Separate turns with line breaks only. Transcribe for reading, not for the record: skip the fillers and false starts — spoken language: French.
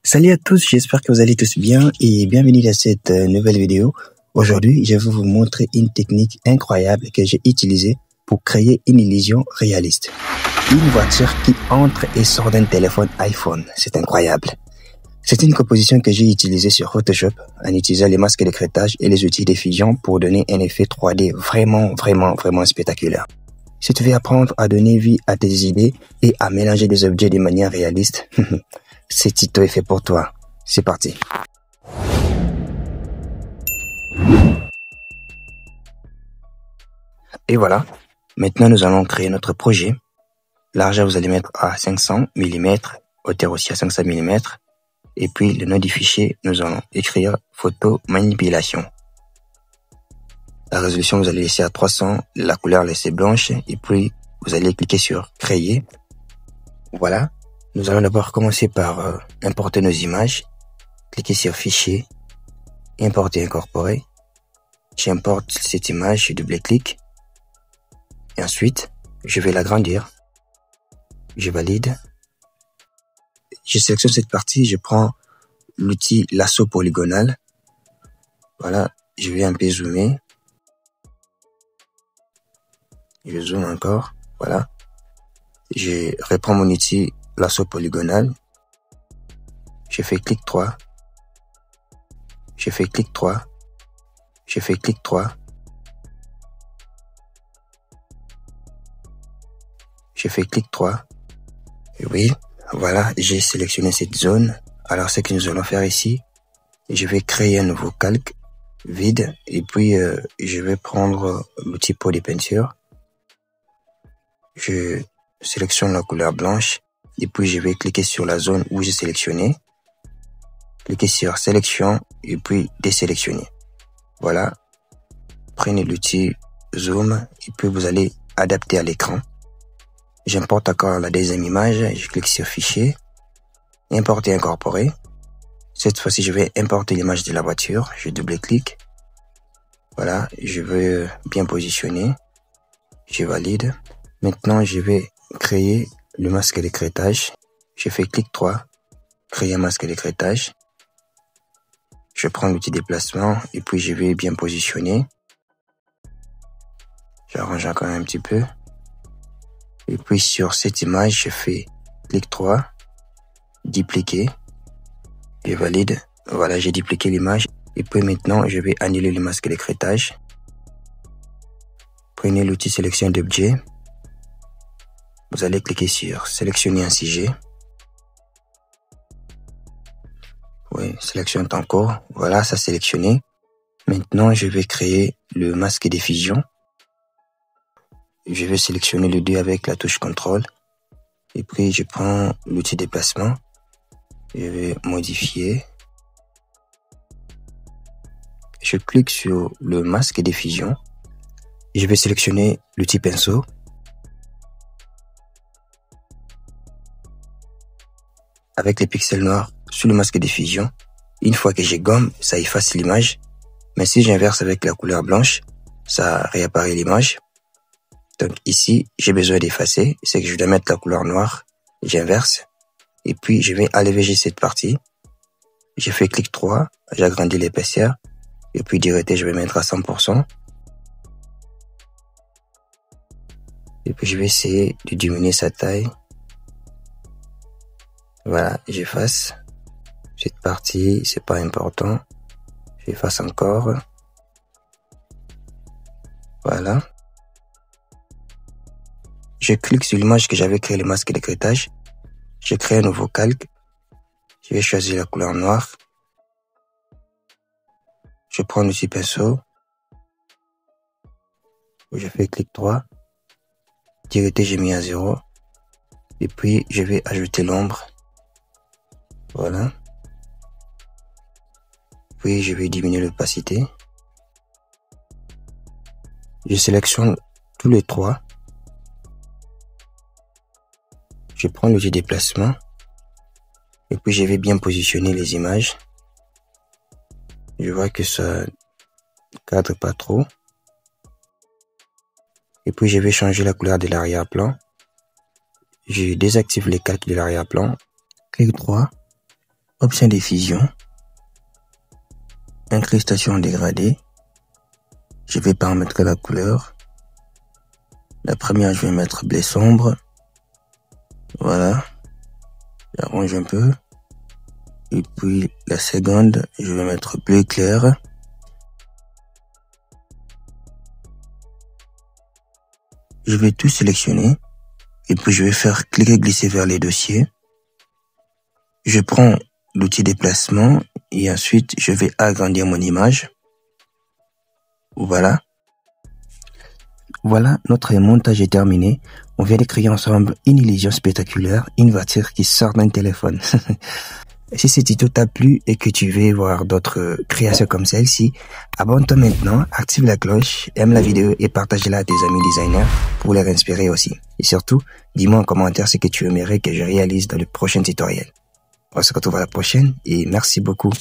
Salut à tous, j'espère que vous allez tous bien et bienvenue dans cette nouvelle vidéo. Aujourd'hui, je vais vous montrer une technique incroyable que j'ai utilisée pour créer une illusion réaliste. Une voiture qui entre et sort d'un téléphone iPhone, c'est incroyable. C'est une composition que j'ai utilisée sur Photoshop en utilisant les masques de crétage et les outils de fusion pour donner un effet 3D vraiment spectaculaire. Si tu veux apprendre à donner vie à tes idées et à mélanger des objets de manière réaliste, ce tuto est fait pour toi. C'est parti. Et voilà. Maintenant, nous allons créer notre projet. Largeur, vous allez mettre à 500 mm. Hauteur aussi à 500 mm. Et puis, le nom du fichier, nous allons écrire photo manipulation. La résolution, vous allez laisser à 300. La couleur, laisser blanche. Et puis, vous allez cliquer sur créer. Voilà. Nous allons d'abord commencer par importer nos images. Cliquez sur fichier, importer, incorporer. J'importe cette image, je double-clique. Et ensuite, je vais l'agrandir. Je valide. Je sélectionne cette partie, je prends l'outil lasso polygonal. Voilà, je vais un peu zoomer. Je zoome encore, voilà. Je reprends mon outil lasso polygonal. Je fais clic droit. Je fais clic droit. Je fais clic droit. Je fais clic droit. Et oui, voilà, j'ai sélectionné cette zone. Alors, ce que nous allons faire ici, je vais créer un nouveau calque vide. Et puis, je vais prendre l'outil pot de peinture. Je sélectionne la couleur blanche. Et puis, je vais cliquer sur la zone où j'ai sélectionné. Cliquez sur sélection et puis désélectionner. Voilà. Prenez l'outil zoom et puis vous allez adapter à l'écran. J'importe encore la deuxième image. Je clique sur fichier. Importer, incorporer. Cette fois-ci, je vais importer l'image de la voiture. Je double-clique. Voilà. Je veux bien positionner. Je valide. Maintenant, je vais créer le masque de crétage. Je fais clic droit. Créer un masque de crétage. Je prends l'outil déplacement et puis je vais bien positionner. J'arrange encore un petit peu. Et puis sur cette image, je fais clic droit, dupliquer. Je valide. Voilà, j'ai dupliqué l'image. Et puis maintenant, je vais annuler le masque de crétage. Prenez l'outil sélection d'objet. Vous allez cliquer sur sélectionner un sujet. Oui, sélection est en cours. Voilà, ça sélectionné. Maintenant, je vais créer le masque de fusion. Je vais sélectionner le 2 avec la touche contrôle. Et puis, je prends l'outil déplacement. Je vais modifier. Je clique sur le masque de fusion. Je vais sélectionner l'outil pinceau. Avec les pixels noirs sur le masque de fusion. Une fois que j'ai gomme, ça efface l'image. Mais si j'inverse avec la couleur blanche, ça réapparaît l'image. Donc ici, j'ai besoin d'effacer. C'est que je dois mettre la couleur noire. J'inverse. Et puis, je vais alléger cette partie. Je fais clic droit. J'agrandis l'épaisseur. Et puis, direct, je vais mettre à 100%. Et puis, je vais essayer de diminuer sa taille. Voilà, j'efface. Cette partie, c'est pas important. J'efface encore. Voilà. Je clique sur l'image que j'avais créé le masque de crétage. Je crée un nouveau calque. Je vais choisir la couleur noire. Je prends l'outil pinceau. Je fais clic droit. Direct, j'ai mis à 0. Et puis, je vais ajouter l'ombre. Voilà. Puis, je vais diminuer l'opacité. Je sélectionne tous les trois. Je prends l'outil déplacement. Et puis, je vais bien positionner les images. Je vois que ça cadre pas trop. Et puis, je vais changer la couleur de l'arrière-plan. Je désactive les calques de l'arrière-plan. Clic droit. Option diffusion. Incrustation dégradée. Je vais paramétrer la couleur. La première, je vais mettre bleu sombre. Voilà. J'arrange un peu. Et puis la seconde, je vais mettre bleu clair. Je vais tout sélectionner. Et puis je vais faire cliquer glisser vers les dossiers. Je prends l'outil déplacement et ensuite je vais agrandir mon image. Voilà. Voilà, notre montage est terminé. On vient de créer ensemble une illusion spectaculaire, une voiture qui sort d'un téléphone. Si ce tuto t'a plu et que tu veux voir d'autres créations comme celle-ci, abonne-toi maintenant, active la cloche, aime la vidéo et partage-la à tes amis designers pour les inspirer aussi. Et surtout, dis-moi en commentaire ce que tu aimerais que je réalise dans le prochain tutoriel. On se retrouve à la prochaine et merci beaucoup.